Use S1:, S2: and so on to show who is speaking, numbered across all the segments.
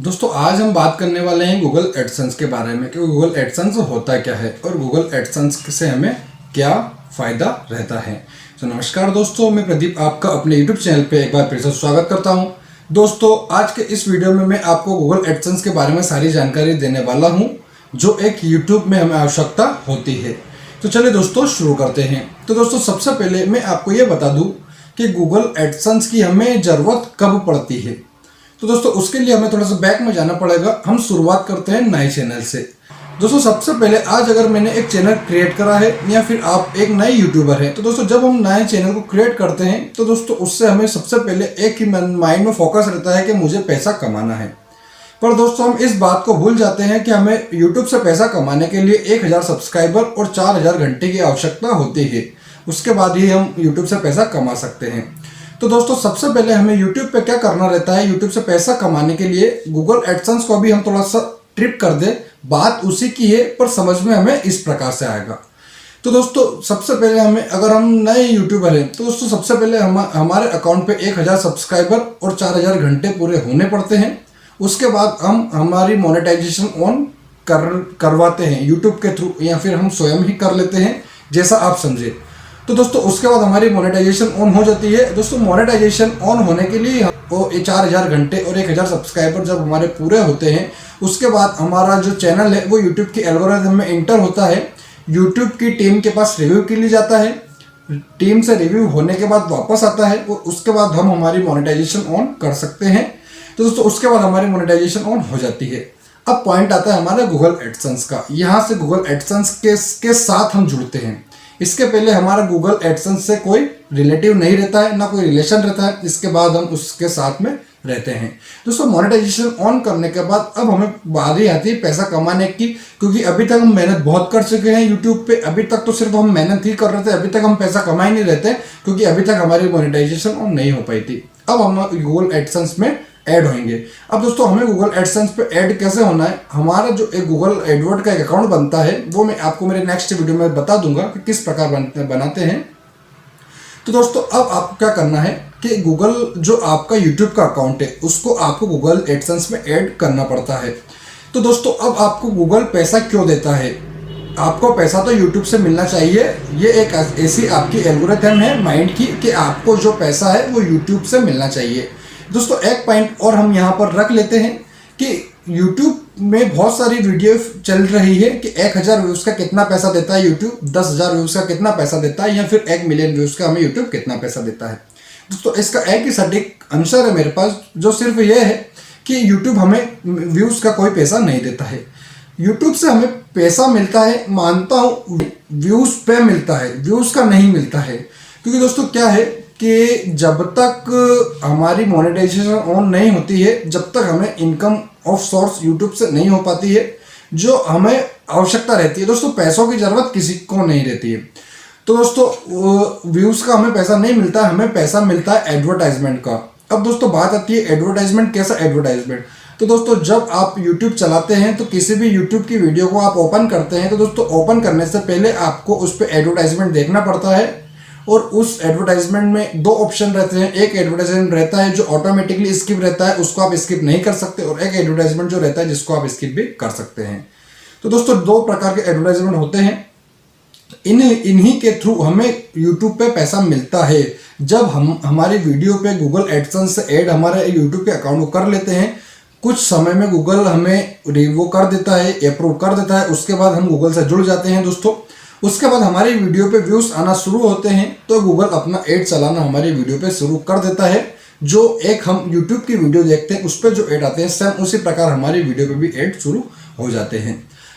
S1: दोस्तों आज हम बात करने वाले हैं गूगल एडसेंस के बारे में कि गूगल एडसेंस होता क्या है और गूगल एडसेंस से हमें क्या फ़ायदा रहता है। तो नमस्कार दोस्तों, मैं प्रदीप आपका अपने यूट्यूब चैनल पे एक बार फिर से स्वागत करता हूं। दोस्तों आज के इस वीडियो में मैं आपको गूगल एडसेंस के बारे में सारी जानकारी देने वाला हूं जो एक यूट्यूब में हमें आवश्यकता होती है। तो चलिए दोस्तों शुरू करते हैं। तो दोस्तों सबसे पहले मैं आपको ये बता दूँ कि गूगल एडसेंस की हमें ज़रूरत कब पड़ती है। तो दोस्तों उसके लिए हमें थोड़ा सा बैक में जाना पड़ेगा। हम शुरुआत करते हैं नए चैनल से। दोस्तों सबसे पहले आज अगर मैंने एक चैनल क्रिएट करा है या फिर आप एक नए यूट्यूबर हैं, तो दोस्तों जब हम नए चैनल को क्रिएट करते हैं तो दोस्तों उससे हमें सबसे पहले एक ही माइंड में फोकस रहता है कि मुझे पैसा कमाना है। पर दोस्तों हम इस बात को भूल जाते हैं कि हमें यूट्यूब से पैसा कमाने के लिए 1000 सब्सक्राइबर और 4000 घंटे की आवश्यकता होती है। उसके बाद ही हम यूट्यूब से पैसा कमा सकते हैं। तो दोस्तों सबसे पहले हमें यूट्यूब पे क्या करना रहता है, यूट्यूब से पैसा कमाने के लिए गूगल एडसेंस को भी हम थोड़ा सा ट्रिप कर दें। बात उसी की है पर समझ में हमें इस प्रकार से आएगा। तो दोस्तों सबसे पहले हमें, अगर हम नए यूट्यूबर हैं तो दोस्तों सबसे पहले हमारे अकाउंट पे 1000 सब्सक्राइबर और 4000 घंटे पूरे होने पड़ते हैं। उसके बाद हम हमारी मोनेटाइजेशन ऑन करवाते हैं यूट्यूब के थ्रू या फिर हम स्वयं ही कर लेते हैं, जैसा आप समझे। तो दोस्तों उसके बाद हमारी मोनेटाइजेशन ऑन हो जाती है। दोस्तों मोनेटाइजेशन ऑन होने के लिए वो 4000 घंटे और 1000 सब्सक्राइबर जब हमारे पूरे होते हैं, उसके बाद हमारा जो चैनल है वो यूट्यूब की एल्गोरिथम में इंटर होता है। यूट्यूब की टीम के पास रिव्यू के लिए जाता है। टीम से रिव्यू होने के बाद वापस आता है और उसके बाद हम हमारी मोनेटाइजेशन ऑन कर सकते हैं। तो दोस्तों उसके बाद हमारी मोनेटाइजेशन ऑन हो जाती है। अब पॉइंट आता है हमारा गूगल एडसेंस का। यहाँ से गूगल एडसेंस के साथ हम जुड़ते हैं। इसके पहले हमारा गूगल एडसेंस से कोई रिलेटिव नहीं रहता है, ना कोई रिलेशन रहता है। इसके बाद हम उसके साथ में रहते हैं। दोस्तों मोनेटाइजेशन ऑन करने के बाद अब हमें बारी आती है पैसा कमाने की, क्योंकि अभी तक हम मेहनत बहुत कर चुके हैं यूट्यूब पे। अभी तक तो सिर्फ हम मेहनत ही कर रहे थे, अभी तक हम पैसा कमा ही नहीं रहते क्योंकि अभी तक हमारी मोनेटाइजेशन ऑन नहीं हो पाई थी। अब हम गूगल एडसेंस में ऐड होंगे। अब दोस्तों हमें गूगल एडसेंस पे ऐड कैसे होना है, हमारा जो एक गूगल एडवर्ड का एक अकाउंट बनता है वो मैं आपको मेरे नेक्स्ट वीडियो में बता दूंगा कि किस प्रकार बनाते हैं। तो दोस्तों अब आपको क्या करना है कि गूगल जो आपका यूट्यूब का अकाउंट है उसको आपको गूगल एडसेंस में ऐड करना पड़ता है। तो दोस्तों अब आपको गूगल पैसा क्यों देता है, आपको पैसा तो यूट्यूब से मिलना चाहिए। ये एक ऐसी आपकी एल्गोरिथम है माइंड की कि आपको जो पैसा है वो यूट्यूब से मिलना चाहिए। दोस्तों एक पॉइंट और हम यहाँ पर रख लेते हैं कि YouTube में बहुत सारी वीडियो चल रही है कि 1000 व्यूज़ का कितना पैसा देता है यूट्यूब, 10,000 व्यूज़ का कितना पैसा देता है, या फिर 1 मिलियन व्यूज़ का हमें यूट्यूब कितना पैसा देता है। दोस्तों इसका एक ही सटीक आंसर है मेरे पास, जो सिर्फ ये है कि यूट्यूब हमें व्यूज़ का कोई पैसा नहीं देता है। यूट्यूब से हमें पैसा मिलता है, मानता हूँ व्यूज़ पे मिलता है, व्यूज़ का नहीं मिलता है। क्योंकि दोस्तों क्या है कि जब तक हमारी मोनेटाइजेशन ऑन नहीं होती है, जब तक हमें इनकम ऑफ सोर्स यूट्यूब से नहीं हो पाती है जो हमें आवश्यकता रहती है। दोस्तों पैसों की ज़रूरत किसी को नहीं रहती है। तो दोस्तों व्यूज़ का हमें पैसा नहीं मिलता, हमें पैसा मिलता है एडवर्टाइजमेंट का। अब दोस्तों बात आती है एडवर्टाइजमेंट, कैसा एडवर्टाइजमेंट। तो दोस्तों जब आप YouTube चलाते हैं तो किसी भी YouTube की वीडियो को आप ओपन करते हैं, तो दोस्तों ओपन करने से पहले आपको उस पर एडवर्टाइजमेंट देखना पड़ता है। और उस एडवर्टाइजमेंट में दो ऑप्शन रहते हैं। एक एडवर्टाइजमेंट रहता है जो ऑटोमेटिकली स्किप रहता है, उसको आप स्किप नहीं कर सकते, और एक एडवर्टाइजमेंट जो रहता है जिसको आप स्किप भी कर सकते हैं। तो दोस्तों दो प्रकार के एडवर्टाइजमेंट होते हैं। इन्हीं के थ्रू हमें यूट्यूब पे पैसा मिलता है। जब हम हमारी वीडियो पे गूगल एडसेंस से ऐड हमारे यूट्यूब के अकाउंट को कर लेते हैं, कुछ समय में गूगल हमें वो कर देता है, अप्रूव कर देता है। उसके बाद हम गूगल से जुड़ जाते हैं दोस्तों। उसके बाद हमारी वीडियो पे व्यूज़ आना शुरू होते हैं तो गूगल अपना ऐड चलाना हमारी वीडियो पे शुरू कर देता है। जो एक हम यूट्यूब की वीडियो देखते हैं उस पर जो ऐड आते हैं, सेम उसी प्रकार हमारी वीडियो पे भी ऐड शुरू हो जाते हैं।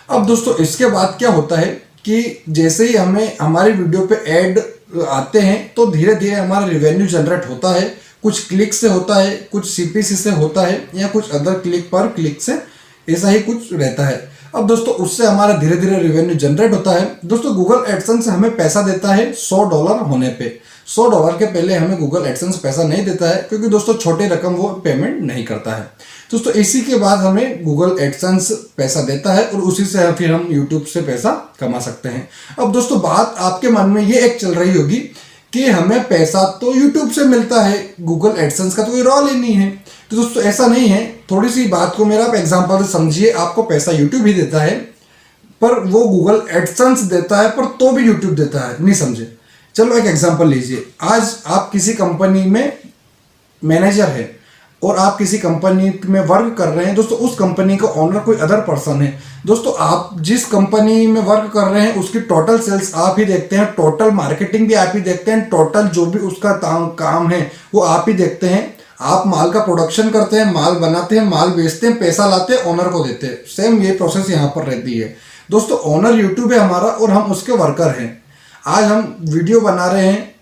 S1: अब दोस्तों इसके बाद क्या होता है कि जैसे ही हमें हमारी वीडियो पे ऐड आते हैं तो धीरे धीरे हमारा रिवेन्यू जनरेट होता है। कुछ क्लिक से होता है, कुछ CPC से होता है, या कुछ अदर क्लिक पर क्लिक से, ऐसा ही कुछ रहता है। अब दोस्तों उससे हमारा धीरे धीरे रेवेन्यू जनरेट होता है। दोस्तों गूगल एडसेंस हमें पैसा देता है $100 होने पे। $100 के पहले हमें गूगल एडसेंस पैसा नहीं देता है, क्योंकि दोस्तों छोटी रकम वो पेमेंट नहीं करता है। दोस्तों इसी के बाद हमें गूगल एडसेंस पैसा देता है और उसी से फिर हम यूट्यूब से पैसा कमा सकते हैं। अब दोस्तों बात आपके मन में ये एक चल रही होगी कि हमें पैसा तो यूट्यूब से मिलता है, गूगल एडसेंस का तो कोई रोल ही नहीं है। तो दोस्तों ऐसा नहीं है, थोड़ी सी बात को मेरा आप एग्जांपल से समझिए। आपको पैसा यूट्यूब ही देता है, पर वो गूगल एडसेंस देता है, पर तो भी यूट्यूब देता है, नहीं समझे। चलो एक एग्जांपल लीजिए। आज आप किसी कंपनी में मैनेजर है और आप किसी कंपनी में वर्क कर रहे हैं दोस्तों, उस कंपनी का ओनर कोई अदर पर्सन है। दोस्तों आप जिस कंपनी में वर्क कर रहे हैं उसकी टोटल सेल्स आप ही देखते हैं, टोटल मार्केटिंग भी आप ही देखते हैं, टोटल जो भी उसका काम है वो आप ही देखते हैं। आप माल का प्रोडक्शन करते हैं, माल बनाते हैं, माल बेचते हैं, पैसा लाते हैं, ओनर को देते हैं। सेम ये प्रोसेस यहाँ पर रहती है दोस्तों। ओनर यूट्यूब है हमारा और हम उसके वर्कर हैं। आज हम वीडियो बना रहे हैं,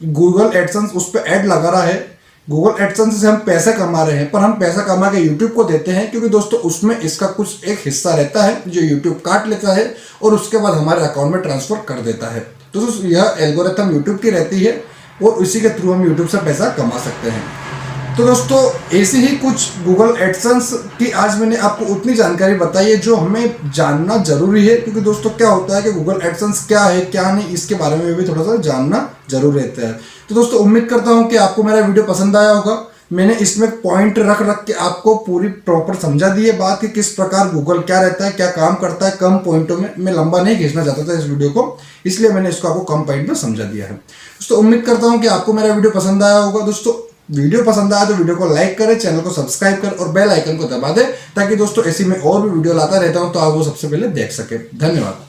S1: गूगल एडसेंस उस पर ऐड लगा रहा है, गूगल एडसेंस से हम पैसे कमा रहे हैं, पर हम पैसा कमा के यूट्यूब को देते हैं, क्योंकि दोस्तों उसमें इसका कुछ एक हिस्सा रहता है जो यूट्यूब काट लेता है और उसके बाद हमारे अकाउंट में ट्रांसफर कर देता है। तो दोस्तों यह एल्गोरिथम यूट्यूब की रहती है और इसी के थ्रू हम यूट्यूब से पैसा कमा सकते हैं। तो दोस्तों ऐसे ही कुछ गूगल एडसेंस की आज मैंने आपको उतनी जानकारी बताई है जो हमें जानना जरूरी है, क्योंकि दोस्तों क्या होता है कि गूगल एडसेंस क्या है क्या नहीं, इसके बारे में भी थोड़ा सा जानना जरूर रहता है। तो दोस्तों उम्मीद करता हूं कि आपको मेरा वीडियो पसंद आया होगा। मैंने इसमें पॉइंट रख के आपको पूरी प्रॉपर समझा दी है बात कि किस प्रकार गूगल क्या रहता है, क्या काम करता है, कम पॉइंटों में। मैं लंबा नहीं खींचना चाहता था इस वीडियो को, इसलिए मैंने इसको आपको कम पॉइंट में समझा दिया है। दोस्तों उम्मीद करता हूं कि आपको मेरा वीडियो पसंद आया होगा। दोस्तों वीडियो पसंद आया तो वीडियो को लाइक करें, चैनल को सब्सक्राइब करें और बेल आइकन को दबा दें, ताकि दोस्तों ऐसी मैं और भी वीडियो लाता रहता हूं तो आप वो सबसे पहले देख सके। धन्यवाद।